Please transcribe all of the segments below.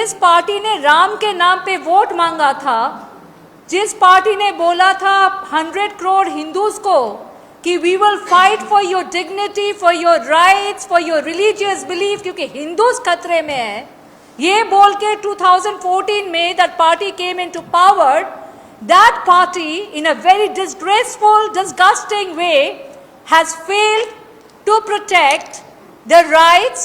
जिस पार्टी ने राम के नाम पे वोट मांगा था, जिस पार्टी ने बोला था 100 करोड़ हिंदूज को कि we will fight for your dignity, for your rights, for your religious belief, क्योंकि हिंदूज खतरे में है, ये बोल के 2014 में that party came into power, that party in a very disgraceful, disgusting way has failed to protect the rights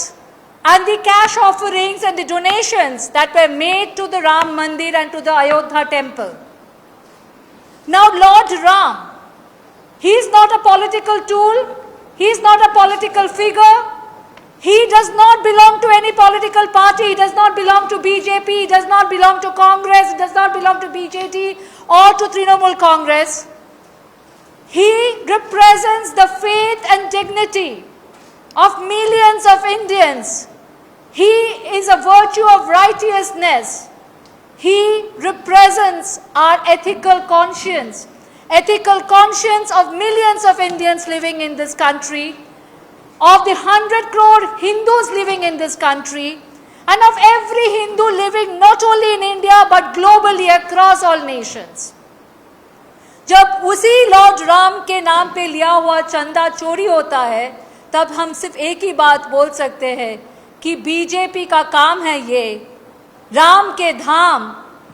and the cash offerings and the donations that were made to the Ram Mandir and to the Ayodhya temple. Now Lord Ram, he is not a political tool, he is not a political figure, he does not belong to any political party, he does not belong to BJP, he does not belong to Congress, he does not belong to BJD or to Trinamool Congress. He represents the faith and dignity of millions of Indians. He is a virtue of righteousness. He represents our ethical conscience of millions of Indians living in this country, of the 100 crore Hindus living in this country, and of every Hindu living not only in India but globally across all nations. जब उसी Lord Ram के नाम पे लिया हुआ चंदा चोरी होता है, तब हम सिर्फ एक ही बात बोल सकते हैं कि बीजेपी का काम है ये, राम के धाम,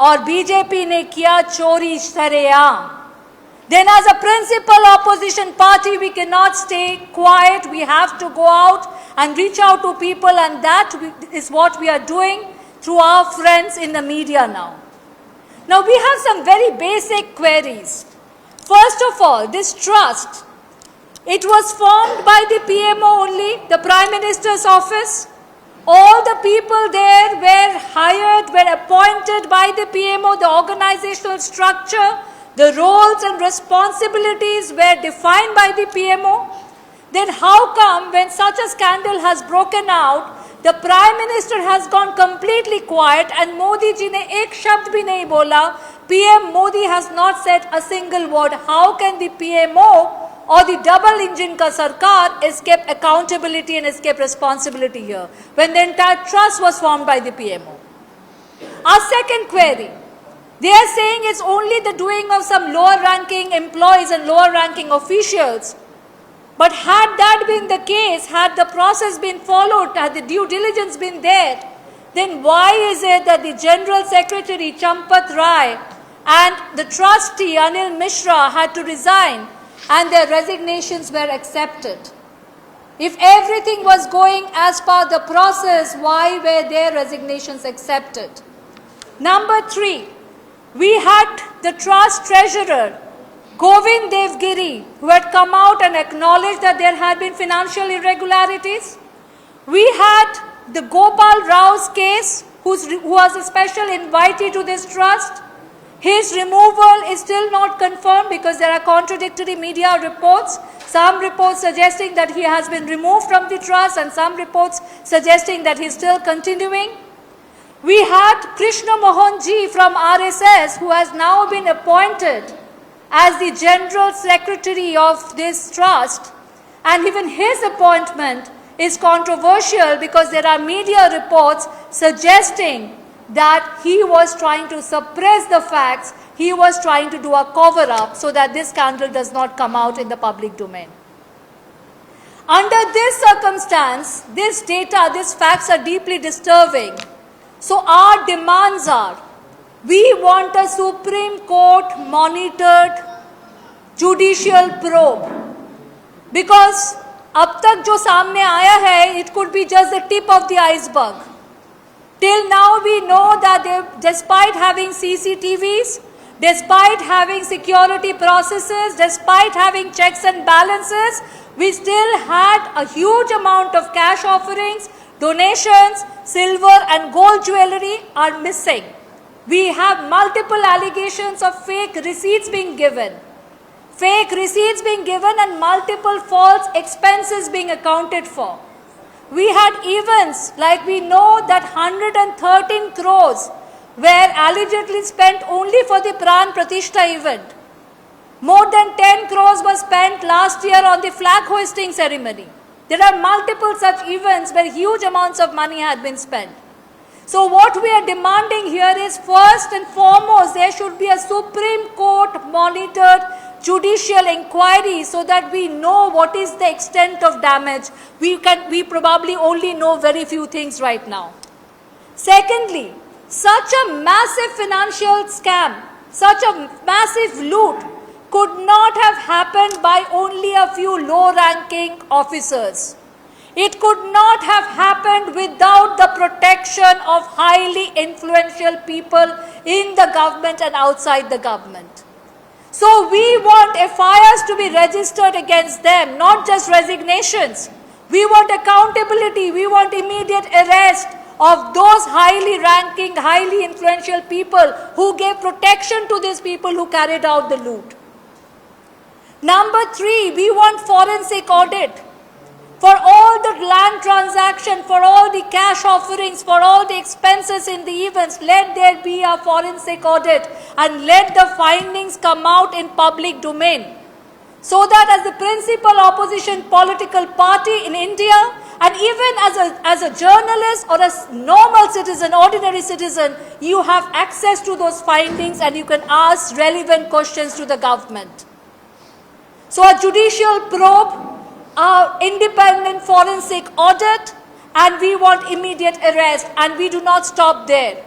और बीजेपी ने किया चोरी सरेआम. Then as a principal opposition party we cannot stay quiet, we have to go out and reach out to people, and that is what we are doing through our friends in the media now. Now we have some very basic queries. First of all, this trust, it was formed by the PMO only, the Prime Minister's office. All the people there were hired, were appointed by the PMO. The organizational structure, the roles and responsibilities were defined by the PMO. Then how come when such a scandal has broken out, the Prime Minister has gone completely quiet and Modi ji ne ek shabd bhi nahi bola, PM Modi has not said a single word. How can the PMO or the double engine ka sarkar escape accountability and escape responsibility here when the entire trust was formed by the PMO? Our second query, they are saying it's only the doing of some lower ranking employees and lower ranking officials. But had that been the case, had the process been followed, had the due diligence been there, then why is it that the General Secretary Champat Rai and the trustee Anil Mishra had to resign and their resignations were accepted? If everything was going as per the process, why were their resignations accepted? Number 3, we had the trust treasurer Govind Devgiri, who had come out and acknowledged that there had been financial irregularities. We had the Gopal Rao's case, who was a special invitee to this trust. His removal is still not confirmed because there are contradictory media reports. Some reports suggesting that he has been removed from the trust and some reports suggesting that he is still continuing. We had Krishna Mohan ji from RSS, who has now been appointed as the General Secretary of this trust, and even his appointment is controversial because there are media reports suggesting that he was trying to suppress the facts, he was trying to do a cover-up so that this scandal does not come out in the public domain. Under this circumstance, this data, these facts are deeply disturbing. So our demands are, we want a Supreme Court monitored judicial probe, because अब तक जो सामने आया है, it could be just the tip of the iceberg. Till now we know that despite having CCTVs, despite having security processes, despite having checks and balances, we still had a huge amount of cash offerings, donations, silver and gold jewelry are missing. We have multiple allegations of fake receipts being given. Fake receipts being given and multiple false expenses being accounted for. We had events like we know that 113 crores were allegedly spent only for the Pran Pratishtha event. More than 10 crores was spent last year on the flag hoisting ceremony. There are multiple such events where huge amounts of money had been spent. So what we are demanding here is, first and foremost, there should be a Supreme Court monitored judicial inquiry so that we know what is the extent of damage. We probably only know very few things right now. Secondly, such a massive financial scam, such a massive loot could not have happened by only a few low-ranking officers. It could not have happened without the protection of highly influential people in the government and outside the government. So we want FIRs to be registered against them, not just resignations. We want accountability. We want immediate arrest of those highly ranking, highly influential people who gave protection to these people who carried out the loot. Number 3, we want forensic audit. For all the land transaction, for all the cash offerings, for all the expenses in the events, let there be a forensic audit and let the findings come out in public domain. So that as the principal opposition political party in India, and even as a journalist or a normal citizen, ordinary citizen, you have access to those findings and you can ask relevant questions to the government. So a judicial probe, independent forensic audit, and we want immediate arrest, and we do not stop there.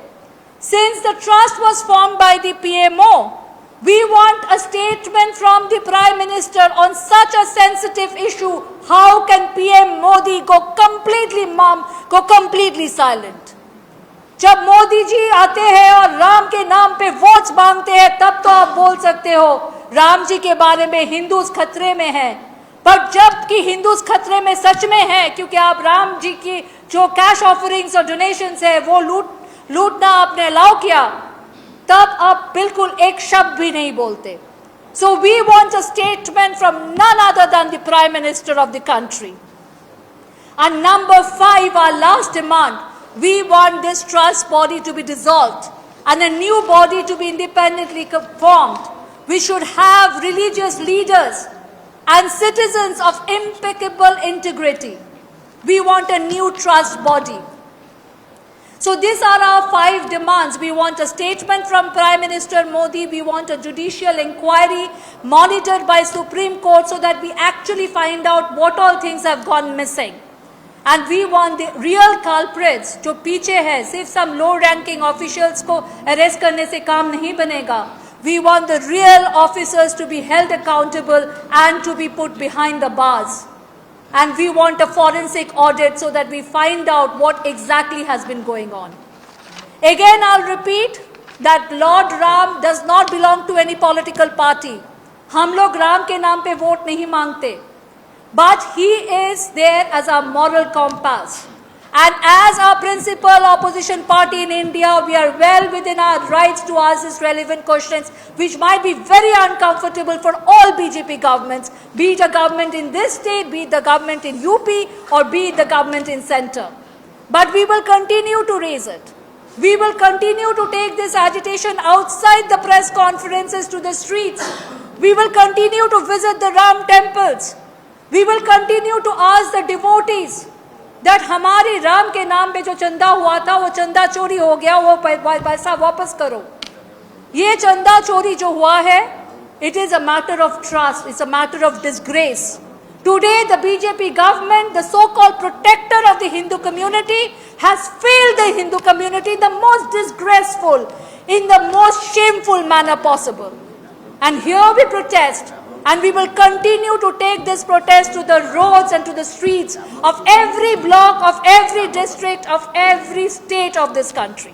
Since the trust was formed by the PMO, we want a statement from the Prime Minister on such a sensitive issue. How can PM Modi go completely mum, go completely silent? जब मोदी जी आते हैं और राम के नाम पे votes मांगते हैं, तब तो आप बोल सकते हो राम जी के बारे में हिंदूज खतरे में हैं। पर जबकि हिंदूज खतरे में सच में है, क्योंकि आप राम जी की जो कैश ऑफरिंग्स और डोनेशंस है वो लूटना आपने अलाउ किया, तब आप बिल्कुल एक शब्द भी नहीं बोलते. So we want a statement from none other than the Prime Minister of the country. And number 5, our last demand, we want this trust body to be dissolved and a new body to be independently formed. We should have religious leaders and citizens of impeccable integrity. We want a new trust body. So these are our 5 demands. We want a statement from Prime Minister Modi. We want a judicial inquiry monitored by Supreme Court so that we actually find out what all things have gone missing. And we want the real culprits जो पीछे है, सिर्फ some low-ranking officials को arrest करने से काम नहीं बनेगा. We want the real officers to be held accountable and to be put behind the bars. And we want a forensic audit so that we find out what exactly has been going on. Again, I'll repeat that Lord Ram does not belong to any political party. हम लोग राम के नाम पे vote नहीं मांगते. But he is there as our moral compass. And as our principal opposition party in India, we are well within our rights to ask these relevant questions, which might be very uncomfortable for all BJP governments, be it a government in this state, be it the government in UP, or be it the government in center. But we will continue to raise it. We will continue to take this agitation outside the press conferences to the streets. We will continue to visit the Ram temples. We will continue to ask the devotees that हमारी राम के नाम पे जो चंदा हुआ था वो चंदा चोरी हो गया, वो पैसा वापस करो. ये चंदा चोरी जो हुआ है, it is a matter of trust, it's a matter of disgrace. Today the BJP government, the so-called protector of the Hindu community, has failed the Hindu community in the most disgraceful, in the most shameful manner possible. And here we protest. And we will continue to take this protest to the roads and to the streets of every block, of every district, of every state of this country.